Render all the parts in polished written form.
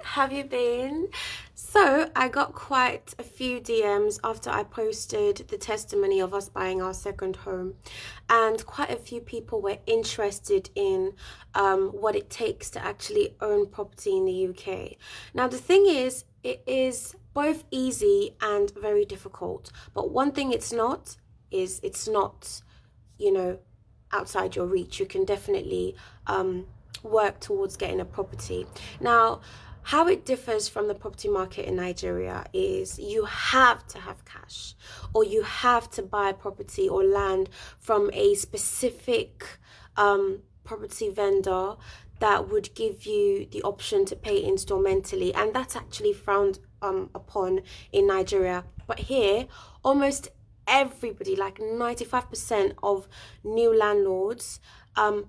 have you been? So I got quite a few DMs after I posted the testimony of us buying our second home, and quite a few people were interested in what it takes to actually own property in the UK. Now the thing is, it is both easy and very difficult, but one thing it's not, you know, outside your reach. You can definitely work towards getting a property. Now, how it differs from the property market in Nigeria is you have to have cash, or you have to buy property or land from a specific property vendor that would give you the option to pay instrumentally, and that's actually frowned upon in Nigeria. But here, almost everybody, like 95% of new landlords,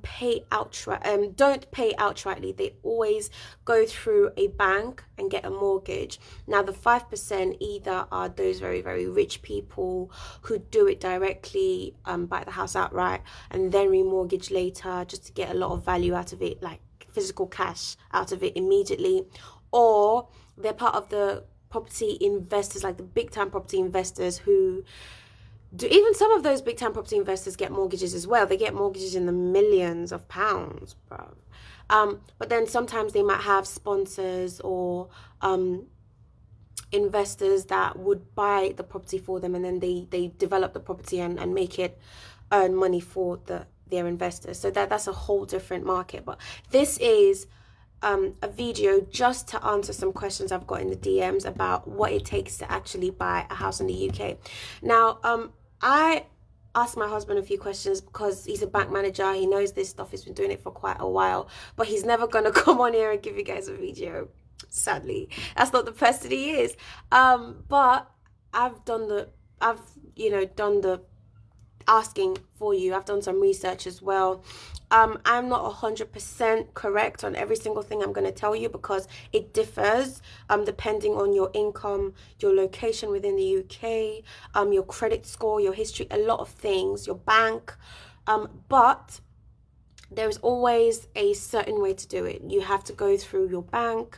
pay outright don't pay outrightly. They always go through a bank and get a mortgage. Now the 5% either are those very, very rich people who do it directly, buy the house outright and then remortgage later just to get a lot of value out of it, like physical cash out of it immediately, or they're part of the property investors, like the big time property investors who do. Even some of those big time property investors get mortgages as well. They get mortgages in the millions of pounds, bro. But then sometimes they might have sponsors or investors that would buy the property for them, and then they develop the property and make it earn money for their investors. So that's a whole different market. But this is a video just to answer some questions I've got in the DMs about what it takes to actually buy a house in the UK. Now, I asked my husband a few questions because he's a bank manager. He knows this stuff. He's been doing it for quite a while, but he's never gonna come on here and give you guys a video. Sadly, that's not the person he is. But I've done the asking for you. I've done some research as well. I'm not 100% correct on every single thing I'm going to tell you because it differs depending on your income, your location within the UK, your credit score, your history, a lot of things, your bank. But there is always a certain way to do it. You have to go through your bank.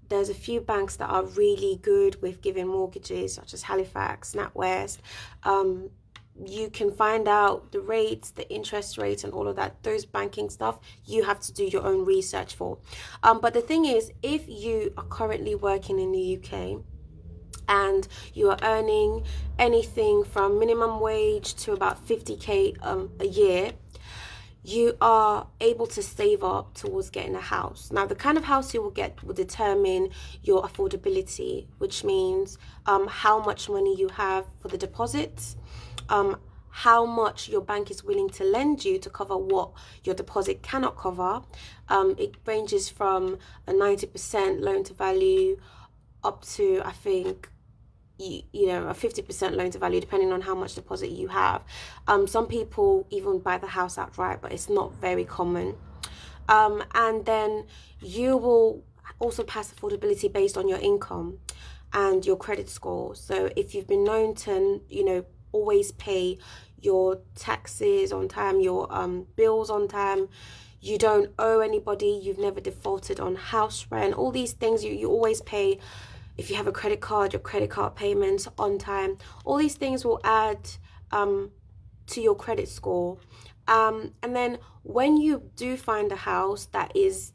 There's a few banks that are really good with giving mortgages, such as Halifax, NatWest. You can find out the rates, the interest rates, and all of that. Those banking stuff, you have to do your own research for. But the thing is, if you are currently working in the UK and you are earning anything from minimum wage to about 50k a year, you are able to save up towards getting a house. Now, the kind of house you will get will determine your affordability, which means how much money you have for the deposit, how much your bank is willing to lend you to cover what your deposit cannot cover. It ranges from a 90% loan to value up to, I think, a 50% loan to value, depending on how much deposit you have. Some people even buy the house outright, but it's not very common. And then you will also pass affordability based on your income and your credit score. So if you've been known to, always pay your taxes on time, your bills on time, you don't owe anybody, you've never defaulted on house rent, all these things, you always pay. If you have a credit card, your credit card payments on time, all these things will add to your credit score. And then when you do find a house that fits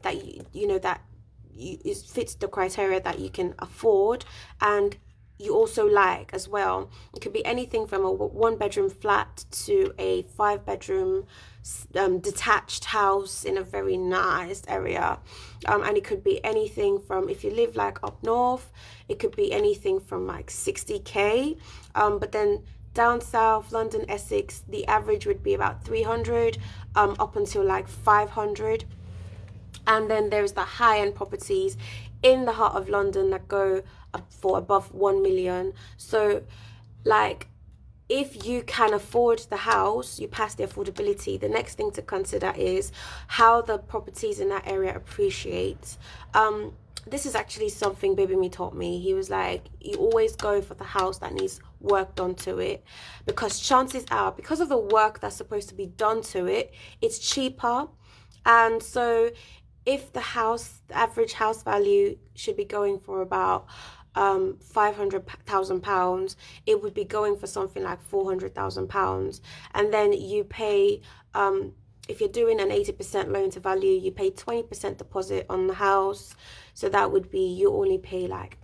the criteria that you can afford and you also like as well, it could be anything from a 1-bedroom flat to a 5-bedroom detached house in a very nice area, and it could be anything from, if you live like up north, it could be anything from like 60k, but then down south, London, Essex, the average would be about 300 up until like 500. And then there's the high-end properties in the heart of London that go up for above 1 million. So like, if you can afford the house, you pass the affordability. The next thing to consider is how the properties in that area appreciate. This is actually something baby me taught me. He was like, you always go for the house that needs work done to it, because chances are, because of the work that's supposed to be done to it, it's cheaper. And so if the average house value should be going for about £500,000, it would be going for something like £400,000. And then you pay, if you're doing an 80% loan to value, you pay 20% deposit on the house. So that would be, you only pay like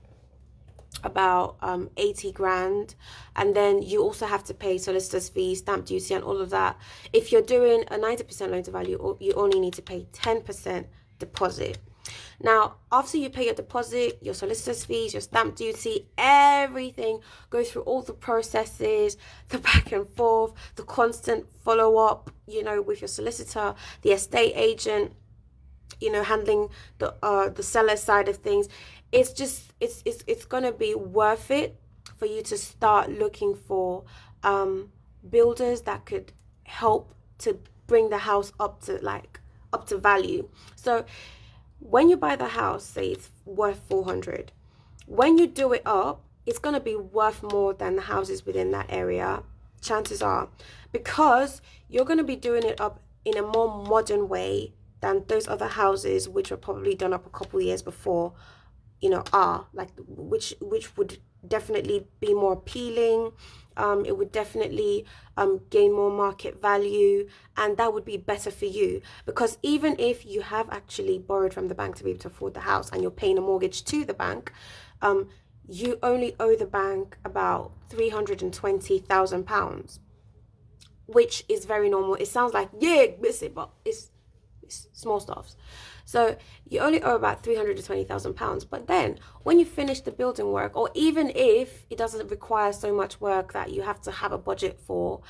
about 80 grand, and then you also have to pay solicitors fees, stamp duty, and all of that. If you're doing a 90% loan to value, you only need to pay 10% deposit. Now, after you pay your deposit, your solicitor's fees, your stamp duty, everything, go through all the processes, the back and forth, the constant follow-up, with your solicitor, the estate agent, handling the seller side of things. It's just, it's gonna be worth it for you to start looking for builders that could help to bring the house up to value. So when you buy the house, say it's worth 400, when you do it up, it's gonna be worth more than the houses within that area, chances are, because you're gonna be doing it up in a more modern way than those other houses which were probably done up a couple years before, are like, which would definitely be more appealing. It would definitely gain more market value, and that would be better for you, because even if you have actually borrowed from the bank to be able to afford the house and you're paying a mortgage to the bank, you only owe the bank about £320,000, which is very normal. It sounds like, yeah, miss it, but it's small stuffs. So you only owe about £320,000. But then when you finish the building work, or even if it doesn't require so much work that you have to have a budget for,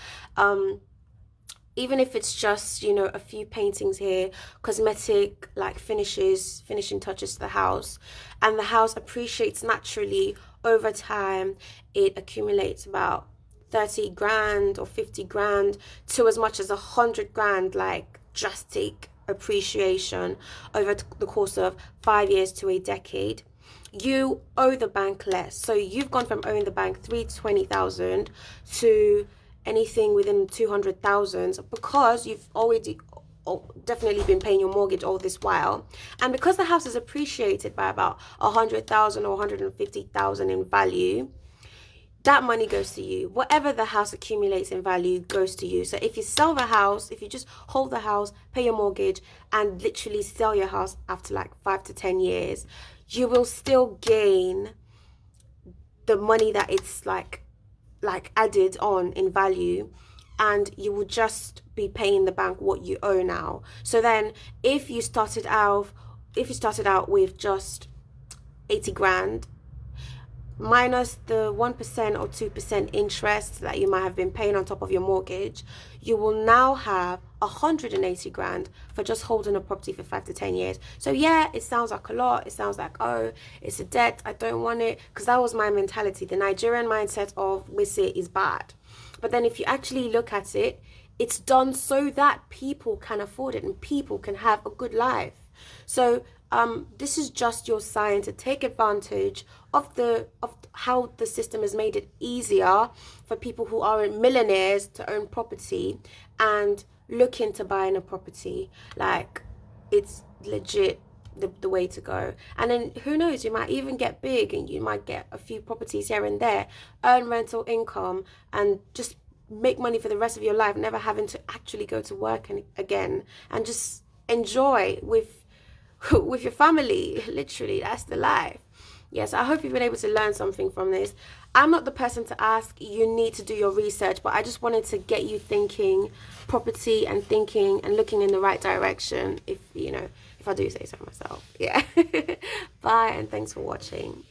even if it's just, a few paintings here, cosmetic, like finishing touches to the house, and the house appreciates naturally over time, it accumulates about 30 grand or 50 grand to as much as 100 grand, like drastic appreciation over the course of 5 years to a decade, you owe the bank less. So you've gone from owing the bank 320,000 to anything within 200,000, because you've already definitely been paying your mortgage all this while, and because the house is appreciated by about 100,000 or 150,000 in value, that money goes to you. Whatever the house accumulates in value goes to you. So if you sell the house, if you just hold the house, pay your mortgage, and literally sell your house after like 5 to 10 years, you will still gain the money that it's like added on in value, and you will just be paying the bank what you owe now. So then if you started out with just 80 grand, minus the 1% or 2% interest that you might have been paying on top of your mortgage, you will now have 180 grand for just holding a property for 5 to 10 years. So yeah, it sounds like a lot. It sounds like, oh, it's a debt, I don't want it, because that was my mentality. The Nigerian mindset of wise is bad. But then if you actually look at it, it's done so that people can afford it and people can have a good life. So this is just your sign to take advantage of how the system has made it easier for people who aren't millionaires to own property and look into buying a property. Like, it's legit the way to go. And then who knows, you might even get big and you might get a few properties here and there, earn rental income, and just make money for the rest of your life, never having to actually go to work again, and just enjoy with your family. Literally, that's the life. Yes, I hope you've been able to learn something from this. I'm not the person to ask, you need to do your research, but I just wanted to get you thinking property and thinking and looking in the right direction, if I do say so myself. Yeah. Bye, and thanks for watching.